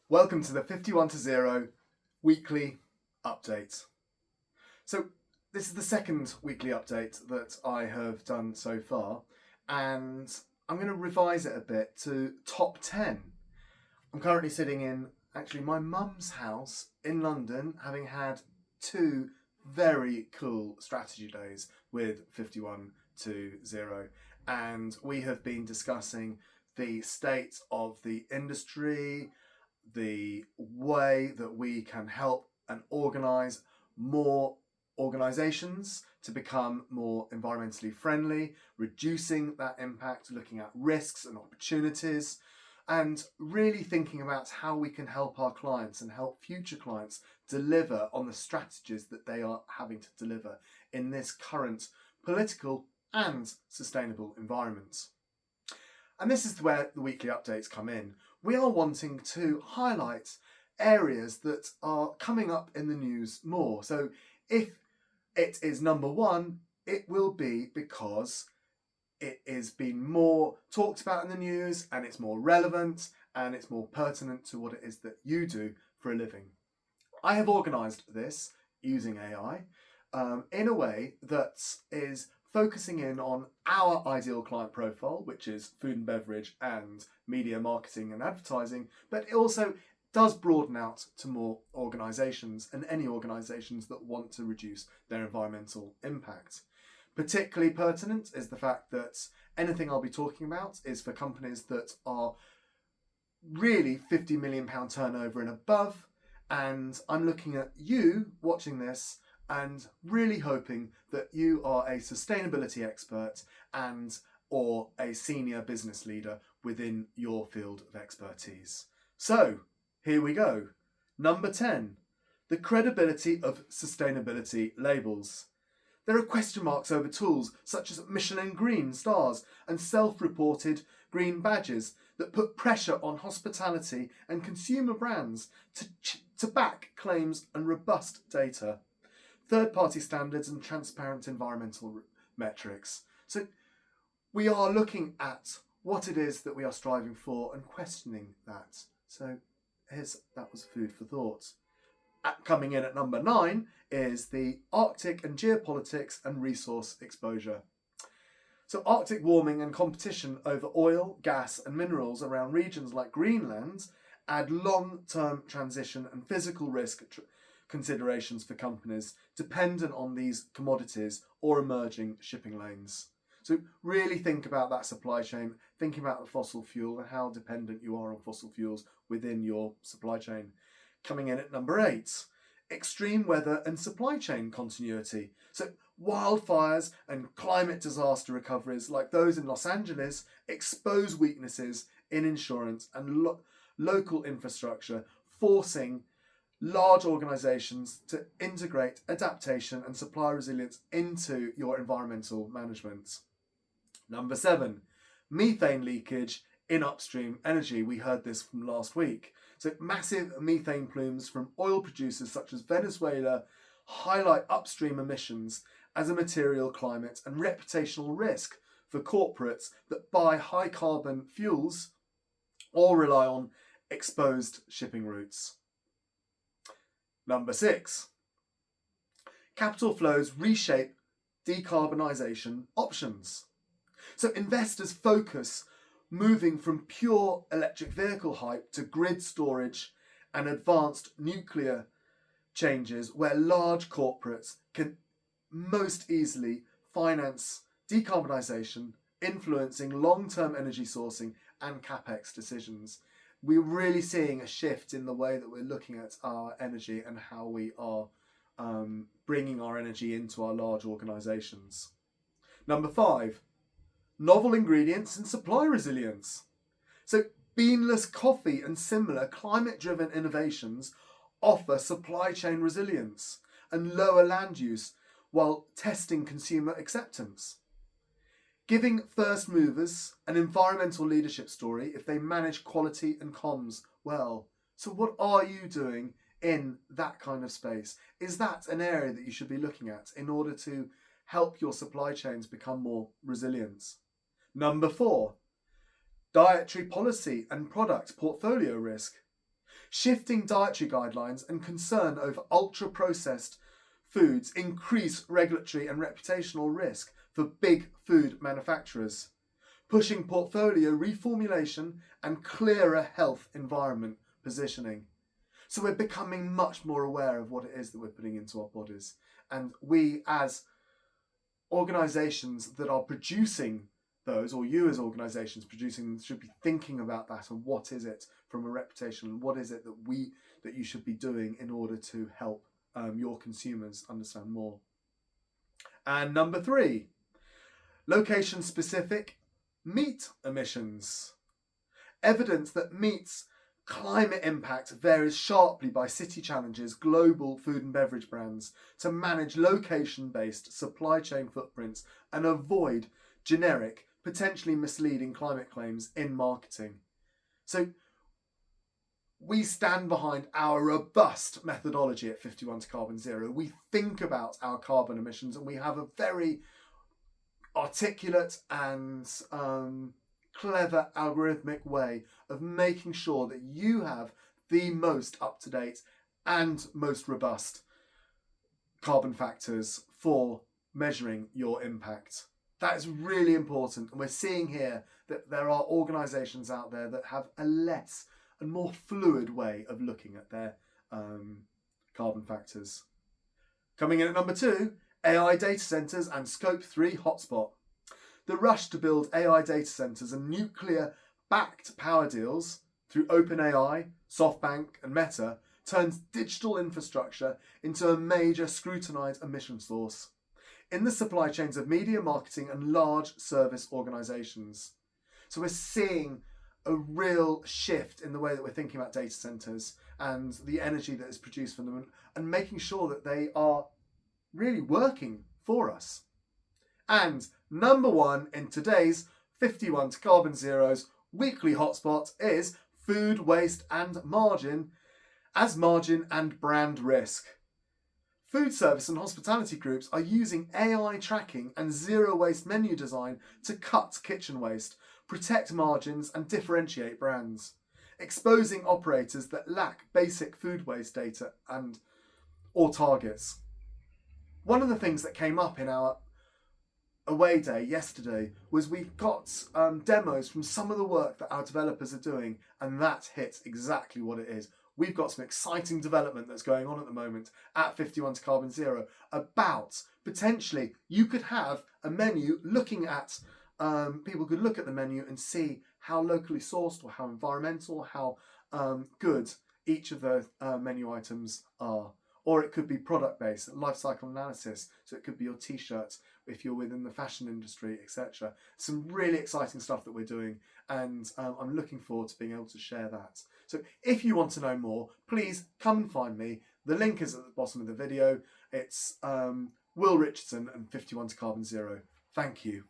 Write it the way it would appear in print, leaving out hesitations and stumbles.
Welcome to the 51 to 0 weekly update. So this is the second weekly update that I have done so far, and I'm going to revise it a bit to top 10. I'm currently sitting in actually my mum's house in London, having had two very cool strategy days with 51 to 0, and we have been discussing the state of the industry, the way that we can help and organise more organisations to become more environmentally friendly, reducing that impact, looking at risks and opportunities, and really thinking about how we can help our clients and help future clients deliver on the strategies that they are having to deliver in this current political and sustainable environment. And this is where the weekly updates come in. We are wanting to highlight areas that are coming up in the news more. So if it is number one, it will be because it is being more talked about in the news and it's more relevant and it's more pertinent to what it is that you do for a living. I have organised this using AI in a way that is focusing in on our ideal client profile, which is food and beverage and media marketing and advertising, but it also does broaden out to more organisations and any organisations that want to reduce their environmental impact. Particularly pertinent is the fact that anything I'll be talking about is for companies that are really £50 million turnover and above, and I'm looking at you watching this and really hoping that you are a sustainability expert and or a senior business leader within your field of expertise. So, here we go. Number 10, the credibility of sustainability labels. There are question marks over tools such as Michelin green stars and self-reported green badges that put pressure on hospitality and consumer brands to back claims and robust data, third-party standards and transparent environmental metrics. So we are looking at what it is that we are striving for and questioning that. So that was food for thought. Coming in at number 9 is the Arctic and geopolitics and resource exposure. So Arctic warming and competition over oil, gas and minerals around regions like Greenland add long-term transition and physical risk considerations for companies dependent on these commodities or emerging shipping lanes. So really think about that supply chain, thinking about the fossil fuel and how dependent you are on fossil fuels within your supply chain. Coming in at number 8, extreme weather and supply chain continuity. So wildfires and climate disaster recoveries like those in Los Angeles expose weaknesses in insurance and local infrastructure, forcing large organisations to integrate adaptation and supply resilience into your environmental management. Number 7, methane leakage in upstream energy. We heard this from last week. So massive methane plumes from oil producers such as Venezuela highlight upstream emissions as a material climate and reputational risk for corporates that buy high carbon fuels or rely on exposed shipping routes. Number 6, capital flows reshape decarbonisation options. So investors focus moving from pure electric vehicle hype to grid storage and advanced nuclear changes where large corporates can most easily finance decarbonisation, influencing long-term energy sourcing and capex decisions. We're really seeing a shift in the way that we're looking at our energy and how we are bringing our energy into our large organisations. Number 5, novel ingredients and supply resilience. So beanless coffee and similar climate-driven innovations offer supply chain resilience and lower land use while testing consumer acceptance, giving first movers an environmental leadership story if they manage quality and comms well. So what are you doing in that kind of space? Is that an area that you should be looking at in order to help your supply chains become more resilient? Number 4, dietary policy and product portfolio risk. Shifting dietary guidelines and concern over ultra-processed foods increase regulatory and reputational risk for big food manufacturers, pushing portfolio reformulation and clearer health environment positioning. So we're becoming much more aware of what it is that we're putting into our bodies. And we as organisations that are producing those, or you as organisations producing them, should be thinking about that and what is it from a reputation and what is it that you should be doing in order to help your consumers understand more. And number 3, location-specific meat emissions. Evidence that meat's climate impact varies sharply by city challenges global food and beverage brands to manage location-based supply chain footprints and avoid generic, potentially misleading climate claims in marketing. So we stand behind our robust methodology at 51 to Carbon Zero. We think about our carbon emissions and we have a very articulate and clever algorithmic way of making sure that you have the most up-to-date and most robust carbon factors for measuring your impact. That is really important, and we're seeing here that there are organisations out there that have a less and more fluid way of looking at their carbon factors. Coming in at number 2, AI data centres and Scope 3 hotspot. The rush to build AI data centres and nuclear-backed power deals through OpenAI, SoftBank and Meta turns digital infrastructure into a major scrutinised emission source in the supply chains of media, marketing and large service organisations. So we're seeing a real shift in the way that we're thinking about data centres and the energy that is produced from them and making sure that they are really working for us. And number 1 in today's 51 to Carbon Zero's weekly hotspot is food waste and margin as margin and brand risk. Food service and hospitality groups are using AI tracking and zero waste menu design to cut kitchen waste, protect margins and differentiate brands, exposing operators that lack basic food waste data or targets. One of the things that came up in our away day yesterday was we got demos from some of the work that our developers are doing, and that hits exactly what it is. We've got some exciting development that's going on at the moment at 51 to Carbon Zero about potentially you could have a menu looking at, people could look at the menu and see how locally sourced or how environmental, how good each of the menu items are. Or it could be product-based, life cycle analysis. So it could be your t-shirts if you're within the fashion industry, etc. Some really exciting stuff that we're doing, and I'm looking forward to being able to share that. So if you want to know more, please come and find me. The link is at the bottom of the video. It's Will Richardson and 51 to Carbon Zero. Thank you.